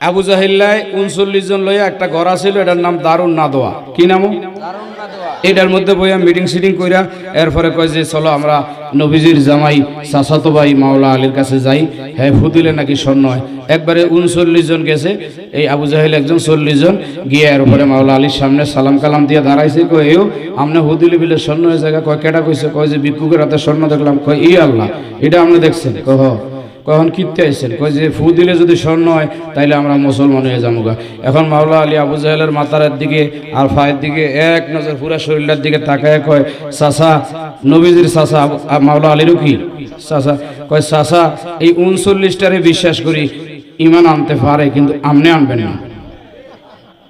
আবু জাহিল্লায় 39 জন লইয়া একটা ঘর ছিল, এটার নাম দারুন নাদোয়া। কি নাম? এটার মধ্যে বইয়া মিটিং সিটিং কইরা এরপরে কয় যে চলো আমরা নবীজির জামাই চাচাতো ভাই মাওলা আলীর কাছে যাই, হ্যাঁ ফুদিলে নাকি স্বর্ণ হয়। একবারে 39 জন গেছে, এই আবু জাহিল একজন 40 জন গিয়ে এরপরে মাওলা আলীর সামনে সালাম কালাম দিয়ে দাঁড়াইছে। কয় এও আমনে হুদিলে বিলে স্বর্ণ হয়ে জায়গা। কয় কেটা কইছে? কয় যে ভিক্ষুকের হাতে স্বর্ণ দেখলাম। কয় ই আল্লাহ, এটা আপনি দেখছেন? কহ কখন কিনতে আসছেন? কয় যে ফু দিলে যদি স্বর্ণ হয় তাইলে আমরা মুসলমান হয়ে যাবো গা। এখন মাওলা আলী আবু জাহেলের মাথার দিকে আর পায়ের দিকে এক নজর পুরা শরীরটার দিকে তাকায় কয় চাচা, নবীজির চাচা মাওলা আলীরও কি চাচা? কয় চাচা এই 39টারে বিশ্বাস করি ইমান আনতে পারে, কিন্তু আমনে আনবেন না।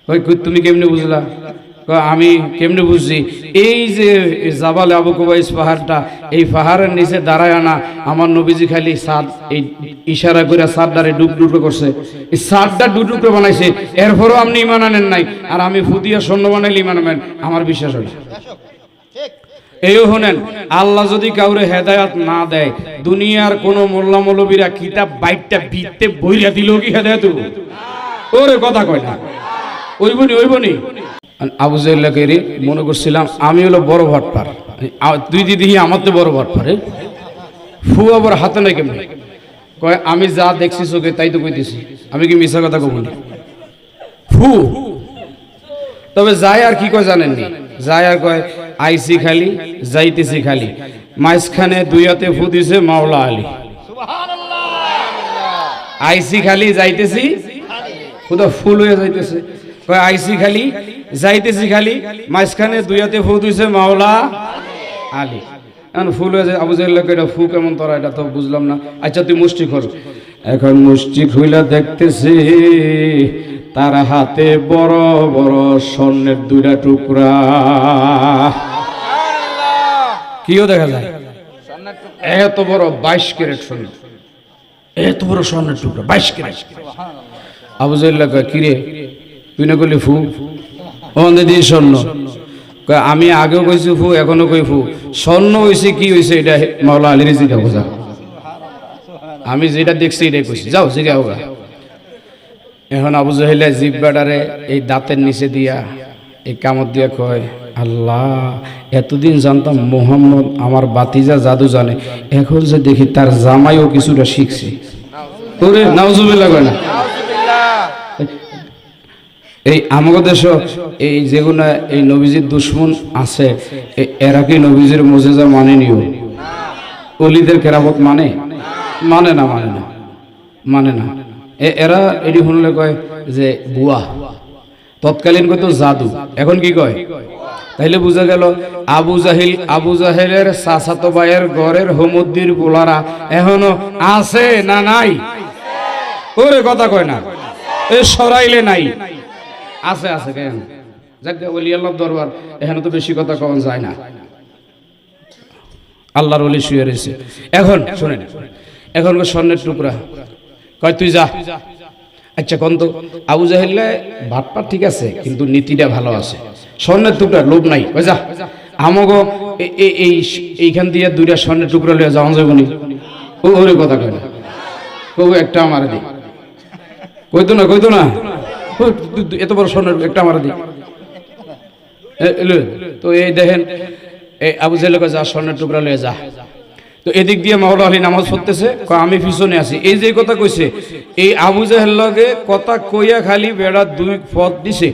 কয় তুমি কেমনি বুঝলা? আমি কেমনে বুঝছি? এই যে জাবাল আবু কুবাইস পাহাড়টা, এই পাহাড়ের নিচে দাঁড়ায় না আমার নবীজি খালি সাদ এই ইশারা করে সাদটারে ডুবডুবো করছে, এই সাদটা ডুবডুবো বানাইছে, এরপরও আপনি ইমান আনেন নাই, আর আমি ফুদিয়া স্বর্ণ বানাইলে ইমান আনবেন? আমার বিশ্বাস হয়। এইও শোনেন, আল্লাহ যদি কাউরে হেদায়াত না দেয়, দুনিয়ার কোন মোল্লা মৌলবীরা কিতাব বাইটটা বিতে বইরা দিলেও কি হেদায়াত হইব? ওরে কথা কয় না, ওইবনি। আবু জাহেলকে মনে করছিলাম আমি হলো বড় ভটপার, তুই দিদি আমার তো বড় ভটপার। ফু আবার হাতে নাই কেমন? কয় আমি যা দেখছি চোখে তাই তো কইতেছি, আমি কি মিছা কথা কব না? ফু। তবে যায় আর কি কয় জানেননি? যায় আর কয় আইসি খালি যাইতেছি খালি, মাঝখানে দুই হাতে ফু দিছে মাওলা আলী। আইসি খালি যাইতেছি, খুদা ফুল হয়ে যাইতেছে। কয় আইসি খালি যাইতেছি খালি, মাঝখানে দুই হাতে ফু দিছে মাওলা আলী। এখন ফুল হয়ে যায়। আবু জাহেল এটা ফু কেমন তোরা, এটা তো বুঝলাম না। আচ্ছা তুই মুষ্টি খোল। এখন মুষ্টি খুইলা দেখতেছি তার হাতে বড় বড় স্বর্ণের দুইটা টুকরা। কিও দেখা যায় এত বড় 22 ক্যারেট স্বর্ণ, এত বড় স্বর্ণের টুকরা 22 ক্যারেট। আবু জাহেল কয় কিরে তুই না কইলি ফু, ওখানে দিয়ে স্বর্ণ? আমি আগেও কইছি ফু, এখনো কই ফু। স্বর্ণ হয়েছে কি হয়েছে এটা মাওলা আলীর জিজ্ঞা বোঝা, আমি যেটা দেখছি এটাই কইছি, যাও জিজ্ঞা হোগা। এখন আবু জাহেল জিব্বাটারে এই দাঁতের নিচে দিয়া এই কামড় দিয়া কয় আল্লাহ, এতদিন জানতাম মোহাম্মদ আমার বাতিজা জাদু জানে, এখন যে দেখি তার জামাইও কিছুটা শিখছে। ওরে নাউজুবিল্লাহ কয় না? এই আমাদের দেশ এই যেগুলো এই নবীজির দুশ্মন আছে, এরা কি নবীজির মুজিজা মানে নিও? অলিদের কেরামত মানে না। এরা এটি শুনলে কয় যে বুয়া, তৎকালীন কত জাদু, এখন কি কয়? তাইলে বুঝা গেল আবু জাহেলের চাচাতো ভাইয়ের ঘরের হোমদ্দির পোলারা এখনো আছে না নাই? ওরে কথা কয় না, এ সরাইলে নাই, আছে কেন? যাকে ওলি আল্লাহর দরবার, এখানে তো বেশি কথা কওয়া যায় না। আল্লাহর ওলি শুয়ে রয়েছে। এখন শুনেন, এখন স্বর্ণের টুকরা কয় তুই যা। আচ্ছা কোন তো আবু জাহেল ভাটপার ঠিক আছে, কিন্তু নীতিটা ভালো আছে। স্বর্ণের টুকরা লোভ নাই, ওই যা আমাগো এইখান দিয়ে দুইটা স্বর্ণের টুকরা লইয়া যাওয়া যাবো নি? ওরে কথা কয় না, কবু একটা আমার দি, কইতো না এত বড় স্বর্ণের একটা আমার দি। তো এই দেখেন আবু জাহেল যা স্বর্ণের টুকরা লয়ে যা। তো এদিক দিয়ে মাওলা আলী নামাজ পড়তেছে, আমি পিছনে আছি। এই যে কথা কইছে, এই আবু জাহেল লগে কথা কইয়া খালি বেড়া দুই পথ দিছে,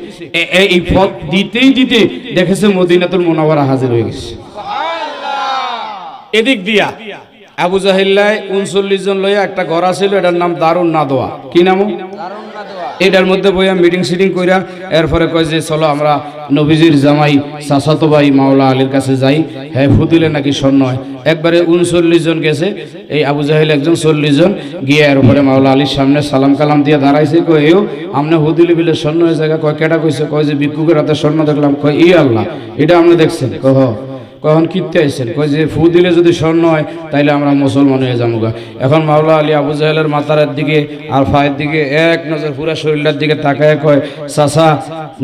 এই পথ দিতে দেখেছে মদিনাতুল মুনাওয়ারা হাজির হয়ে গেছে। এদিক দিয়া আবু জাহেল 39 জন লইয়া একটা ঘর ছিল, এটার নাম দারুন নাদোয়া। কি নাম? এটার মধ্যে বইয়া মিটিং সিটিং কইরা এরপরে কয় যে চলো আমরা নবীজির জামাই চাচাতো ভাই মাওলা আলীর কাছে যাই, হ্যাঁ ফুদিলে নাকি স্বর্ণ হয়। একবারে 39 জন গেছে, এই আবু জাহেল একজন 40 জন গিয়ে এরপরে মাওলা আলীর সামনে সালাম কালাম দিয়ে দাঁড়াইছে। কয় এও আপনি হুদিলে বিলে স্বর্ণ হয়ে জায়গা। কয় কেটা কইছে? কয় যে ভিক্ষুকের হাতে স্বর্ণ দেখলাম। কয় ই আল্লাহ, এটা আপনি দেখছেন? কহ কখন কিনতে আসছেন? কয় যে ফু দিলে যদি স্বর্ণ হয় তাইলে আমরা মুসলমান হয়ে যাবো গা। এখন মাওলা আলী আবু জাহেলের মাথার দিকে আর পায়ের দিকে এক নজর পুরা শরীরটার দিকে তাকায় কয় চাচা,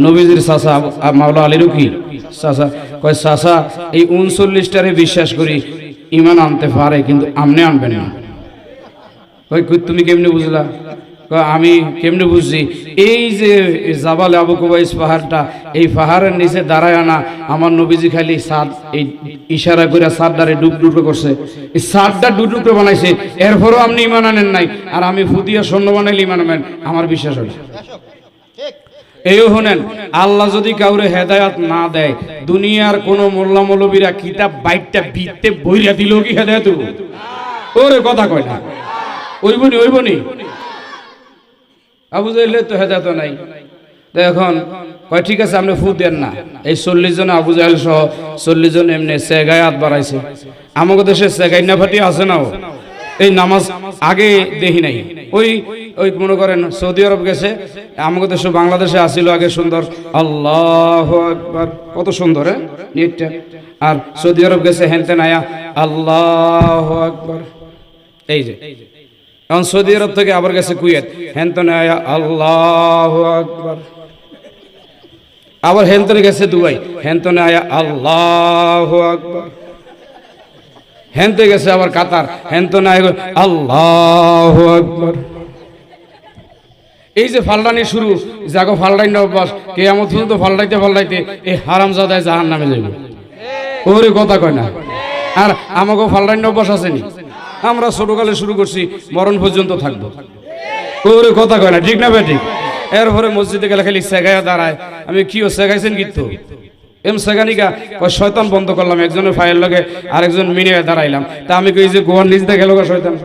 নবীজির চাচা মাওলা আলীরও কি চাচা? কয় চাচা এই 39টারে বিশ্বাস করি ইমান আনতে পারে, কিন্তু আমনে আনবেন না। কয় তুমি কেমনি বুঝলা? আমি কেমনে বুঝছি এই যে জাবাল আবু কুবাইস পাহাড়টা, এই পাহাড়ের নিচে দাঁড়ায় না আমার নবীজি খালি সাদ এই ইশারা করে সাদটারে ডুবডুবো করছে, এই সাদটা ডুবডুবো বানাইছে, এরপরও আপনি ইমান আনেন নাই, আর আমি ফুদিয়া স্বর্ণ বানাইলে ইমান আনেন, আমার বিশ্বাস হয়। এইও শোনেন, আল্লাহ যদি কাউরে হেদায়াত না দেয়, দুনিয়ার কোন মোল্লা মৌলবীরা কিতাব বাইটটা বিতে বইরা দিল কি হেদায়াত ওরে কথা কয় না, ওইবনি আবু জাহেলের তো হেদায়েত নাই। তো এখন কয় ঠিক আছে আপনি ফু দেন না, এই 40 জন আবু জাহেল সহ 40 জন এমনি সেগায় হাত বাড়াইছে। আমাকে দেশে সেগাই না ফাটি আছে না, এই নামাজ আগে দেখি নাই, ওই মনে করেন সৌদি আরব গেছে, আমাকে দেশে বাংলাদেশে আসিল আগে সুন্দর আল্লাহু আকবার, কত সুন্দর নেটটা, আর সৌদি আরব গেছে হেনতেন আয়া আল্লাহু আকবার, এই যে এখন সৌদি আরব থেকে আবার গেছে কুয়েত, হেনতেন আয়া আল্লাহু আকবার, আবার হেনতেনে গেছে দুবাই, হেনতেনে আয়া আল্লাহু আকবার, হেনতে গেছে আবার কাতার, হেনতেনে আয়া আল্লাহু আকবার। এই যে ফালদানি শুরু, যাগো ফালদানি অভ্যাস, কিয়ামত পর্যন্ত ফালদাইতে এই হারামজাদায় জাহান্নামে যাবে, ওরে কথা কয় না। আর আমাকে ফালদানি অভ্যাস আসেনি, আমরা ছোটকালে শুরু করছি, মরণ পর্যন্ত থাকবো, ওরে কথা কয় না, ঠিক না ঠিক। এরপরে মসজিদে গেলে খালি সেগাইয়া দাঁড়ায়, আমি কিও সেগাইছেন কিন্তু এম সেগানিকা শয়তান বন্ধ করলাম, একজনের ফাইল লগে আরেকজন মিনে দাঁড়াইলাম, তা আমি কই যে গোয়ার নিচ দিয়ে গেল শয়তান,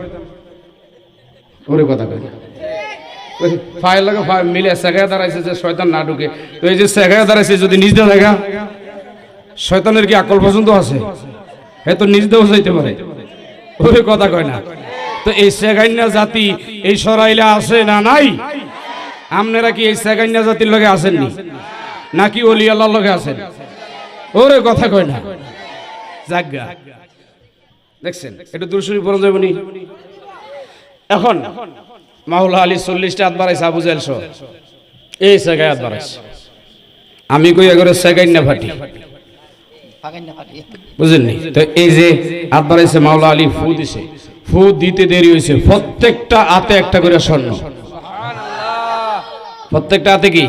ওরে কথা কয় না, ফাইল লগে মিলে সেগাইয়া দাঁড়াইছে যে শয়তান না ঢুকে, তো এই যে সেগাইয়া দাঁড়াইছে যদি নিজ দিয়ে দেখা, শয়তানের কি আকল পর্যন্ত আছে, হে তো নিজ দিয়েও যাইতে পারে, ওরে কথা কয় না। তো এই সেগাইনা জাতি এই সরাইলে আছে না নাই? আপনারা কি এই সেগাইনা জাতির লগে আসেননি নাকি ওলি আল্লাহর লগে আছেন? ওরে কথা কয় না, জাগা দেখছেন একটু দূরসুরি পড়া যাবে নি। এখন মাওলা আলী 40টা হাত বাড়াইছে আবু জাহেল সহ, এই সেগাই হাত বাড়াইছে, আমি কই এগরে সেগাইনা ফাটি, বুঝেননি? তো এই যে হাত বাড়াইছে মাওলা আলী, ফু দিছে, ফু দিতে দেরি হয়েছে, প্রত্যেকটা হাতে একটা করে স্বর্ণ, প্রত্যেকটা হাতে কি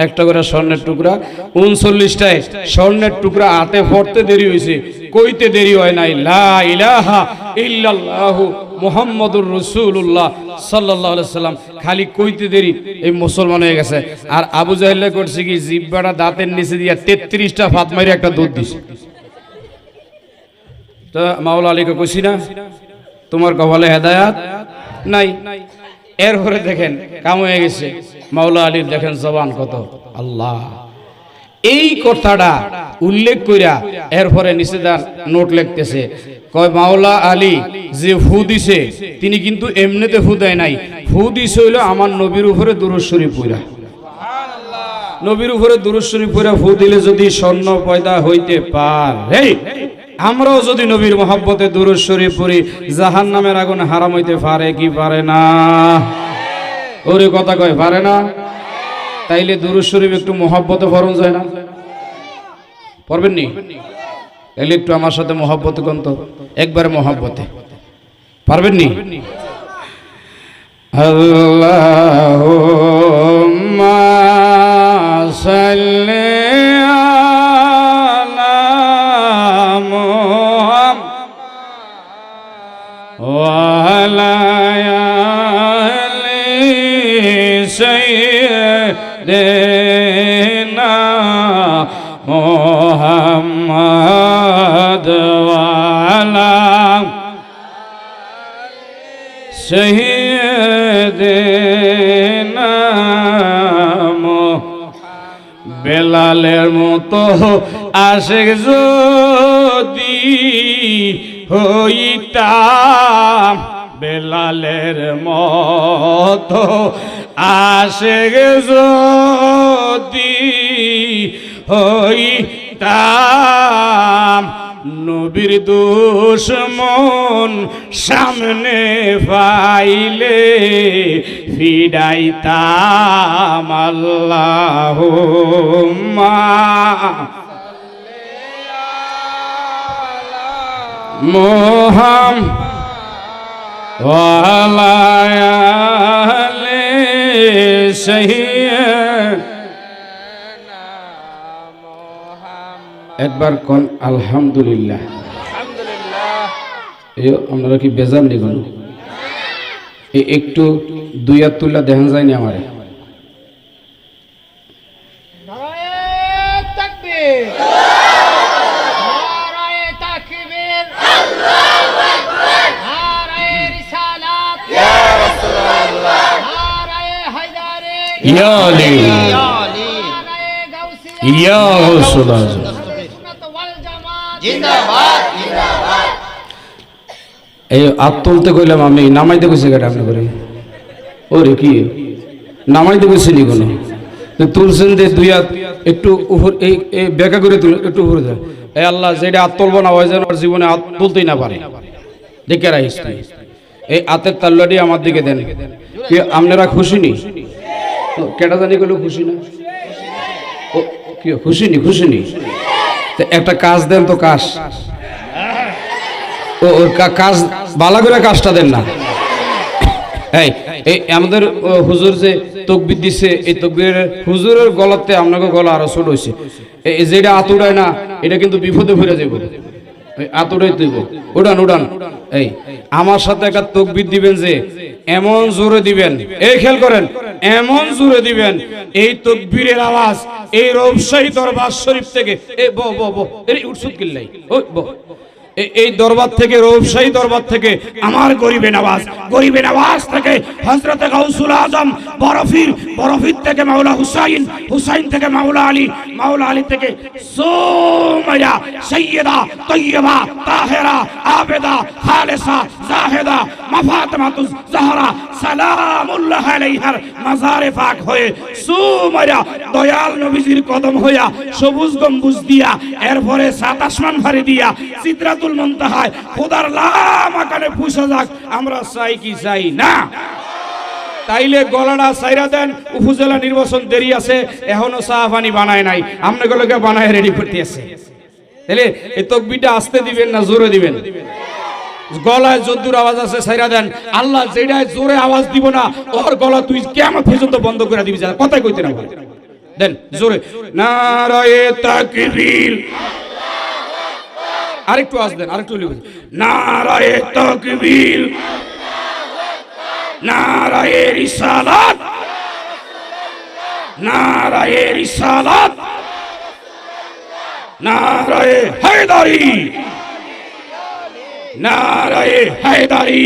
একটা করে স্বর্ণের টুকরা, 39টায় স্বর্ণের টুকরা হাতে পড়তে দেরি হয়েছে, কইতে দেরি হয় নাই লা ইলাহা ইল্লাল্লাহু মুহাম্মাদুর রাসূলুল্লাহ সাল্লাল্লাহু আলাইহি সাল্লাম, খালি কইতে দেরি এই মুসলমান হয়ে গেছে। আর আবু জাহেল করছে কি জিহ্বাটা দাঁতের নিচে দিয়া 33টা ফাত মারি একটা দুধ দিছে। তো মাওলা আলীকে কইছি না তোমার কপালে হেদায়েত নাই, এরপরে দেখেন কাম হয়ে গেছে মাওলা আলীর, দেখেন জবান কত আল্লাহ, এই কথাটা উল্লেখ কইরা এরপরে নিচেদার নোট লিখতেছে, কয় মাওলা আলী যে ফু দিছে তিনি কিন্তু এমনিতে ফু দেয় নাই, ফু দিছে হইল আমার নবীর উপরে দুরূদ শরীফ পড়া, নবীর উপরে দুরূদ শরীফ পড়া ফু দিলে যদি স্বর্ণ পয়দা হইতে পারে, আমরাও যদি নবীর মহব্বতে দুরূদ শরীফ পড়ি, জাহান্নামের আগুন হারাম হইতে পারে কি পারে না? ওরে কথা কয় পারে না? তাইলে দুরূদ শরীফ একটু মহব্বতে পড়ন যায় না? পড়বেন নি? তাইলে একটু আমার সাথে মহব্বতে কোন তো, একবারে মহব্বতে পারবেন নি? আল্লাহুম্মা সাল্লি আলা মুহাম্মাদ ওয়া আলা আলি সাইয়্যিদিনা মুহাম্মাদ ওয়া আলা সাইয়্যিদিনা বেলালের মতো আশিক যদি হইতাম, বেলালের মতো আশিক যদি হইতাম, নবীর দুশমন সামনে পাইলে ফিরাইতাম। আল্লাহুম্মা মুহাম্মাদ ওয়ালা আলি সাইয়্যিদিনা মুহাম্মদ। একবার কোন আলহামদুলিল্লাহ। আপনারা কি বেজার নি কোন একটু দুই হাত তুল্লা দেখেন যায়নি আমার এই আত তুলতে কইলাম আমি নামাইতে কইছি গাড়ি আপনি করে ওরে কি নামাইতে কইছি নি কোনো তুলছেন যে দুই হাত একটু উপর এই বেকা করে তুলে একটু উপরে যায়। এই আল্লাহ যেটা আত তুলবো না ওই যেন জীবনে আত তুলতেই না পারে দেখে রাখিস এই আতের তাল্লাটি আমার দিকে দেন কি আপনারা খুশি নি কেটা জানি গেলেও খুশি না ও কি খুশি নি খুশি নি একটা কাজ দেন তো কাজ ও কাজ ভালো করে কাজটা দেন না। এই আমাদের হুজুর যে তকবির দিছে এই তকবিরের হুজুরের গলাতে আপনাকে গলা আরো ছোট হয়েছে এই যেটা আতুড়ায় না এটা কিন্তু বিপদে ফিরে যাব আতুড়াই তুইব উড়ান উড়ান। এই আমার সাথে একটা তকবির দিবেন যে এমন জোরে দিবেন এই খেয়াল করেন এমন জোরে দিবেন এই তকবীরের আওয়াজ এই রৌশাহী দরবার শরীফ থেকে এই ব ব ব এই উৎসুক কিল্লাই ওই ব এই দরবার থেকে রৌশাহী দরবার থেকে আমার গরিবের আওয়াজ থেকে হযরত গাউসুল আজম বরফির থেকে মাওলা হুসাইন থেকে মাওলা আলী থেকে সুমাইয়া সাইয়্যিদা তাইয়্যিবা তাহেরা আবেদা খালেসা জাহেদা মাফাতেমাতুজ জাহরা সালামুল্লাহ আলাইহার মাজারে পাক হয়ে সুমাইয়া দয়াল নবীজির কদম হইয়া সবুজ গম্বুজ দিয়া এরপরে সাত আসমান ভারী দিয়া সিদরাতুল মুনতাহায় খোদার লামাকানে পুষা যাক আমরা চাই কি চাই না। তাইলে গলাটা সাইরা দেন উপজেলা নির্বাচন দেরি আছে এখনো চা পানি বানায় নাই আপনাগুলোকে বানায় রেডি করতে আছে তাহলে এই তাকবীরটা আস্তে দিবেন না জোরে দিবেন গলায় যদ্দুর আওয়াজ আছে সাইরা দেন আল্লাহ যেটায় জোরে আওয়াজ দিব না ওর গলা তুই কিয়ামত পর্যন্ত বন্ধ করে দিবি যা কথাই কইতে না দেন জোরে নারায়ে তাকবীর আরেকটু আওয়াজ দেন আরেকটু নারায়ে তাকবীর নারায়ে রিসালাত নারায়ে রিসালাত নারায়ে হায়দারি নারায়ে হায়দারি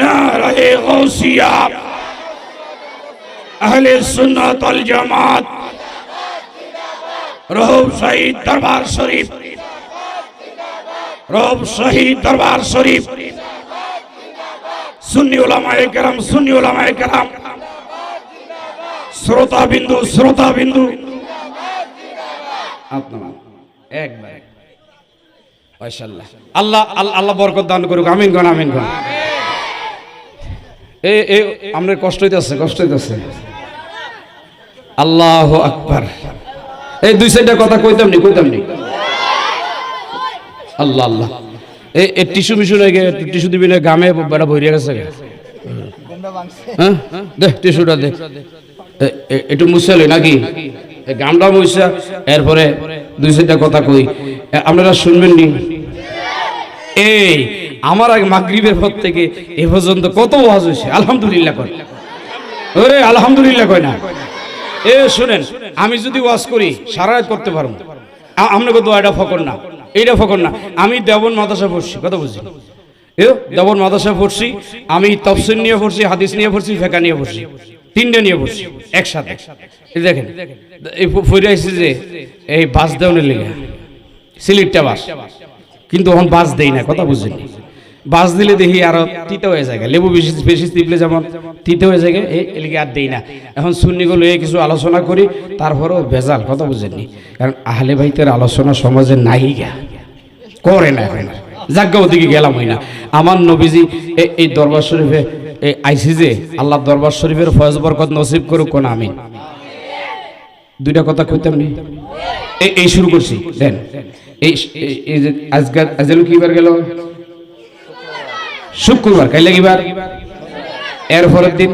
নারায়ে গাউসিয়া আহলে সুন্নাত ওয়াল জামাত রৌফ শহীদ দরবার শরীফ সুন্নি উলামায়ে কেরাম শ্রোতা বিন্দু একবার মাশাআল্লাহ আল্লাহ বরকত দান করুক আমিন কোন এই আমরা কষ্ট হইতাছে আল্লাহু আকবার এই দুই সাইডটা কথা কইতাম নি আল্লাহ এই টিস্যু মিশু লাগে টিস্যু দিবি না গামে বড় ভরিয়া গেছে হ্যাঁ দে টিস্যুটা দে একটু মুছালে নাকি এই গামটা মুছা এরপরে দুই সাইডটা কথা কই আপনারা শুনবেন নি এই আমার আগে মাগরিবের পর থেকে এ পর্যন্ত কত ওয়াজ হইছে আলহামদুলিল্লাহ কয় ওরে আলহামদুলিল্লাহ কয় না এ শুনেন আমি যদি ওয়াজ করি সারা রাত করতে পারবো আপনাকে তো এইটা ফকর না আমি দেবন মাদ্রাসা পড়ছি কথা বুঝছি দেবন মাদ্রাসা পড়ছি আমি তাফসীর নিয়ে পড়ছি হাদিস নিয়ে পড়ছি ফিকহ নিয়ে পড়ছি তিনটা নিয়ে পড়ছি একসাথে দেখেন এই ফইরা আইছে যে এই বাস দেওয়ার লেগে সিলেটটা বাস কিন্তু এখন বাস দেই না কথা বুঝছেন বাস দিলে দেখি আরো তিতে হয়ে যায় লেবু বেশি টিপলে যেমন তিতে হয়ে যায় এলিগে আর দেই না এখন সুন্নিগুলো কিছু আলোচনা করি তারপরেও ভেজাল কথা বুঝেননি কারণ আহলে বাইতের আলোচনা সমাজে নাই করে না জাগ্গা ওদিকে গেলাম হই না আমার নবীজি এই দরবার শরীফে আইসি যে আল্লাহ দরবার শরীফের ফয়েজ বরকত নসিব করুক কোন আমিন দুইটা কথা কইতাম নি এই শুরু করছি দেন এই যে আজকাল কিবার গেল শুক্রবার কাইলে কিবার এর পরের দিন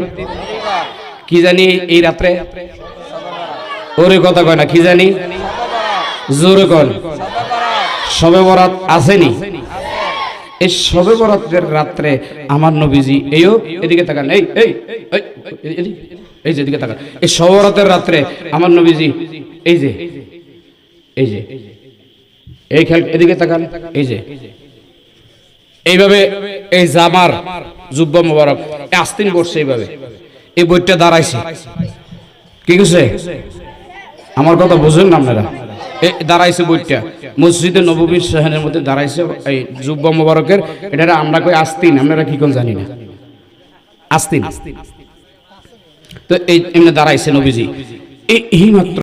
কি জানি এই রাত্রে ওরে কথা কয় না কি জানি জোরে কন শবে বরাত আসেনি এই শবে বরাতের রাত্রে আমার নবীজি এইও এদিকে তাকান এই এই এই যে এদিকে তাকান এই শবে বরাতের রাত্রে আমার নবীজি এই যে এই যে এই খেল এদিকে তাকান এই যে এইভাবে এই জামার জুব্বা মোবারক আস্তিন করছে এইভাবে এই বইটা দাঁড়াইছে কি করছে আমার কথা বুঝুন না আপনারা দাঁড়াইছে বইটা মসজিদে নববীর শাহানের মধ্যে দাঁড়াইছে এই জুব্বা মোবারকের এটা আমরা কই আস্তিন আপনারা কি কোন জানি না আস্তিন তো এই এমনি দাঁড়াইছে নবীজি এই মাত্র